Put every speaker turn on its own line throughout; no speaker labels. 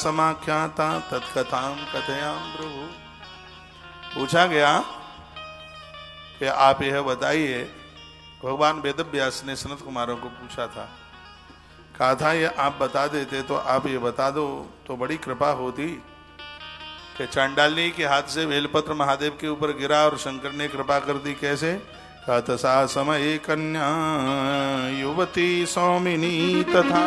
समाख्याता तत्कथाम कथयाम प्रभु। पूछा गया कि आप यह बताइए, भगवान वेदव्यास ने सनत कुमारों को पूछा था, कहा था ये आप बता देते तो आप ये बता दो तो बड़ी कृपा होती कि चांडाली के हाथ से बेलपत्र महादेव के ऊपर गिरा और शंकर ने कृपा कर दी। कैसे? कहा तसा समय कन्या युवती सौमिनी तथा।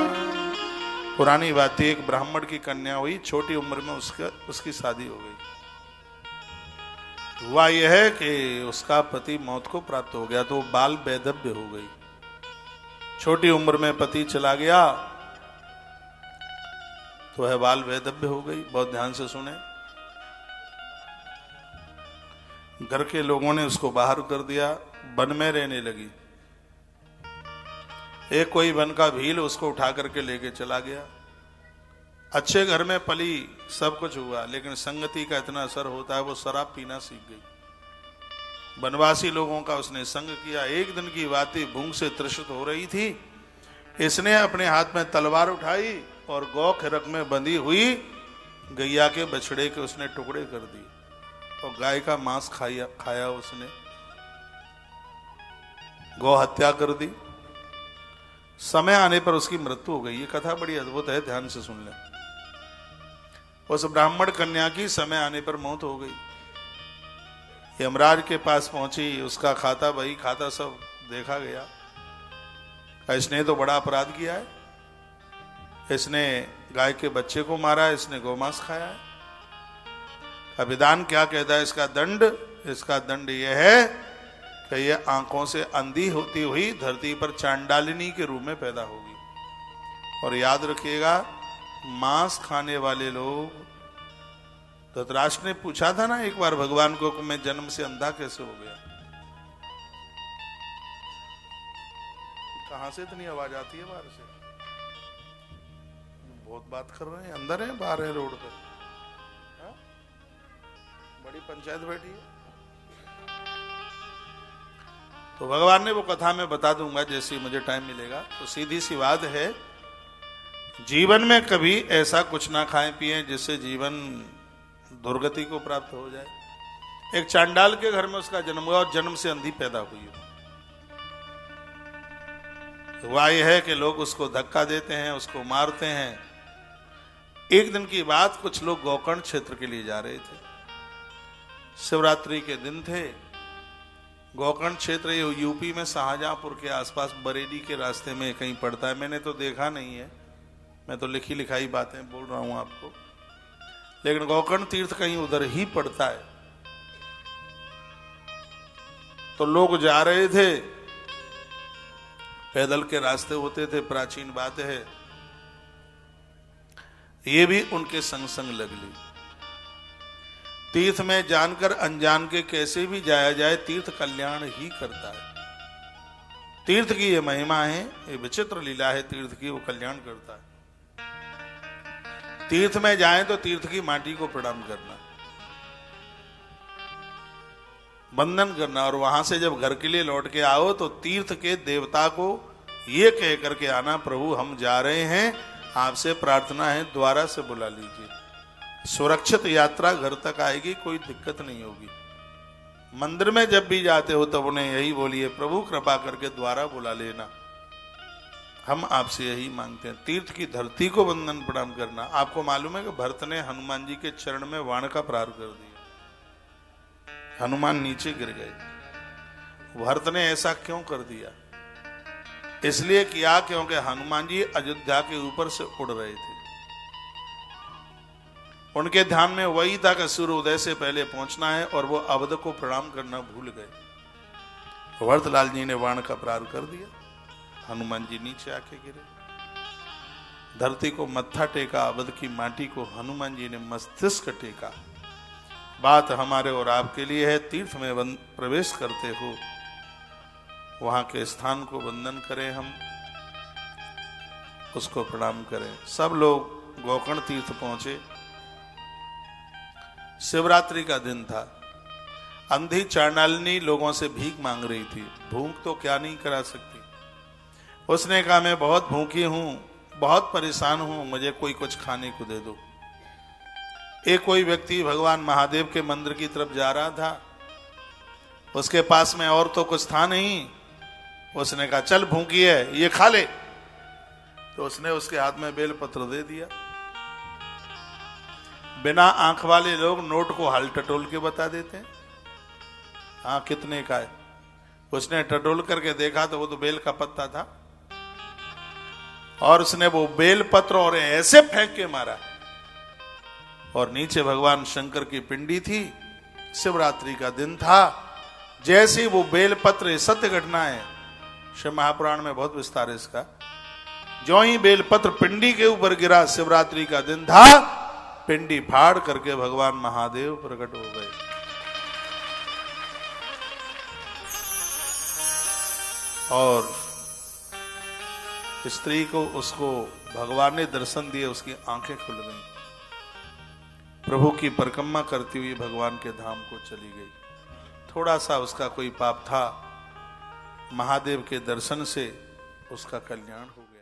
पुरानी बात थी, एक ब्राह्मण की कन्या हुई, छोटी उम्र में उसकी शादी हो गई। हुआ यह है कि उसका पति मौत को प्राप्त हो गया तो बाल वैधव्य हो गई। छोटी उम्र में पति चला गया तो है बाल वैधव्य हो गई। बहुत ध्यान से सुने। घर के लोगों ने उसको बाहर कर दिया, वन में रहने लगी। एक कोई वन का भील उसको उठा करके लेके चला गया। अच्छे घर में पली, सब कुछ हुआ, लेकिन संगति का इतना असर होता है, वो शराब पीना सीख गई। वनवासी लोगों का उसने संग किया। एक दिन की बात थी, भूख से तृषित हो रही थी। इसने अपने हाथ में तलवार उठाई और गौ खरक में बंधी हुई गैया के बछड़े के उसने टुकड़े कर दिए और गाय का मांस खाया उसने, गौ हत्या कर दी। समय आने पर उसकी मृत्यु हो गई। ये कथा बड़ी अद्भुत है, ध्यान से सुन ले। उस ब्राह्मण कन्या की समय आने पर मौत हो गई। यमराज के पास पहुंची, उसका खाता बही खाता सब देखा गया। इसने तो बड़ा अपराध किया है, इसने गाय के बच्चे को मारा है, इसने गौमांस खाया है। विधान क्या कहता है इसका दंड? इसका दंड यह है कि यह आंखों से अंधी होती हुई धरती पर चांडालिनी के रूप में पैदा होगी। और याद रखिएगा, मांस खाने वाले लोग, धृतराष्ट्र ने पूछा था ना एक बार भगवान को कि मैं जन्म से अंधा कैसे हो गया। कहां से इतनी आवाज आती है बाहर से? बहुत बात कर रहे हैं, अंदर है बाहर है, रोड पर? हा? बड़ी पंचायत बैठी है। तो भगवान ने वो कथा में बता दूंगा जैसे मुझे टाइम मिलेगा। तो सीधी सी बात है, जीवन में कभी ऐसा कुछ ना खाएं पिए जिससे जीवन दुर्गति को प्राप्त हो जाए। एक चांडाल के घर में उसका जन्म हुआ और जन्म से अंधी पैदा हुई। हुआ यह है कि लोग उसको धक्का देते हैं, उसको मारते हैं। एक दिन की बात, कुछ लोग गोकर्ण क्षेत्र के लिए जा रहे थे। शिवरात्रि के दिन थे। गोकर्ण क्षेत्र यूपी में शाहजहांपुर के आसपास बरेली के रास्ते में कहीं पड़ता है। मैंने तो देखा नहीं है, मैं तो लिखी लिखाई बातें बोल रहा हूं आपको। लेकिन गोकर्ण तीर्थ कहीं उधर ही पड़ता है। तो लोग जा रहे थे, पैदल के रास्ते होते थे, प्राचीन बात है। ये भी उनके संग संग लग ली। तीर्थ में जानकर अनजान के कैसे भी जाया जाए, तीर्थ कल्याण ही करता है। तीर्थ की ये महिमा है, ये विचित्र लीला है तीर्थ की, वो कल्याण करता है। तीर्थ में जाएं तो तीर्थ की माटी को प्रणाम करना, वंदन करना, और वहां से जब घर के लिए लौट के आओ तो तीर्थ के देवता को ये कह करके आना, प्रभु हम जा रहे हैं, आपसे प्रार्थना है द्वारा से बुला लीजिए। सुरक्षित यात्रा घर तक आएगी, कोई दिक्कत नहीं होगी। मंदिर में जब भी जाते हो तब उन्हें यही बोलिए, प्रभु कृपा करके द्वारा बुला लेना, हम आपसे यही मांगते हैं। तीर्थ की धरती को वंदन प्रणाम करना। आपको मालूम है कि भरत ने हनुमान जी के चरण में बाण का प्रहार कर दिया, हनुमान नीचे गिर गए। भरत ने ऐसा क्यों कर दिया? इसलिए किया क्योंकि हनुमान जी अयोध्या के ऊपर से उड़ रहे थे। उनके ध्यान में वही था कि सूर्योदय से पहले पहुंचना है, और वो अवध को प्रणाम करना भूल गए। भरतलाल जी ने बाण का प्रहार कर दिया, हनुमान जी नीचे आके गिरे। धरती को मत्था टेका, अवध की माटी को हनुमान जी ने मस्तिष्क टेका। बात हमारे और आपके लिए है, तीर्थ में प्रवेश करते हो, वहां के स्थान को वंदन करें, हम उसको प्रणाम करें। सब लोग गोकर्ण तीर्थ पहुंचे। शिवरात्रि का दिन था। अंधी चांडालिनी लोगों से भीख मांग रही थी। भूख तो क्या नहीं करा सकती। उसने कहा मैं बहुत भूखी हूं, बहुत परेशान हूं, मुझे कोई कुछ खाने को दे दो। एक कोई व्यक्ति भगवान महादेव के मंदिर की तरफ जा रहा था, उसके पास में और तो कुछ था नहीं। उसने कहा चल भूखी है ये खा ले, तो उसने उसके हाथ में बेलपत्र दे दिया। बिना आंख वाले लोग नोट को हाल टटोल के बता देते हैं हाँ कितने का है। उसने टटोल करके देखा तो वो तो बेल का पत्ता था, और उसने वो बेल पत्र और ऐसे फेंक के मारा, और नीचे भगवान शंकर की पिंडी थी। शिवरात्रि का दिन था। जैसे ही वो बेल पत्र, सत्य घटना है, शिव महापुराण में बहुत विस्तार है इसका। जो ही बेल पत्र पिंडी के ऊपर गिरा, शिवरात्रि का दिन था, पिंडी फाड़ करके भगवान महादेव प्रकट हो गए। और स्त्री को, उसको भगवान ने दर्शन दिए, उसकी आंखें खुल गई। प्रभु की परिक्रमा करती हुई भगवान के धाम को चली गई। थोड़ा सा उसका कोई पाप था, महादेव के दर्शन से उसका कल्याण हो गया।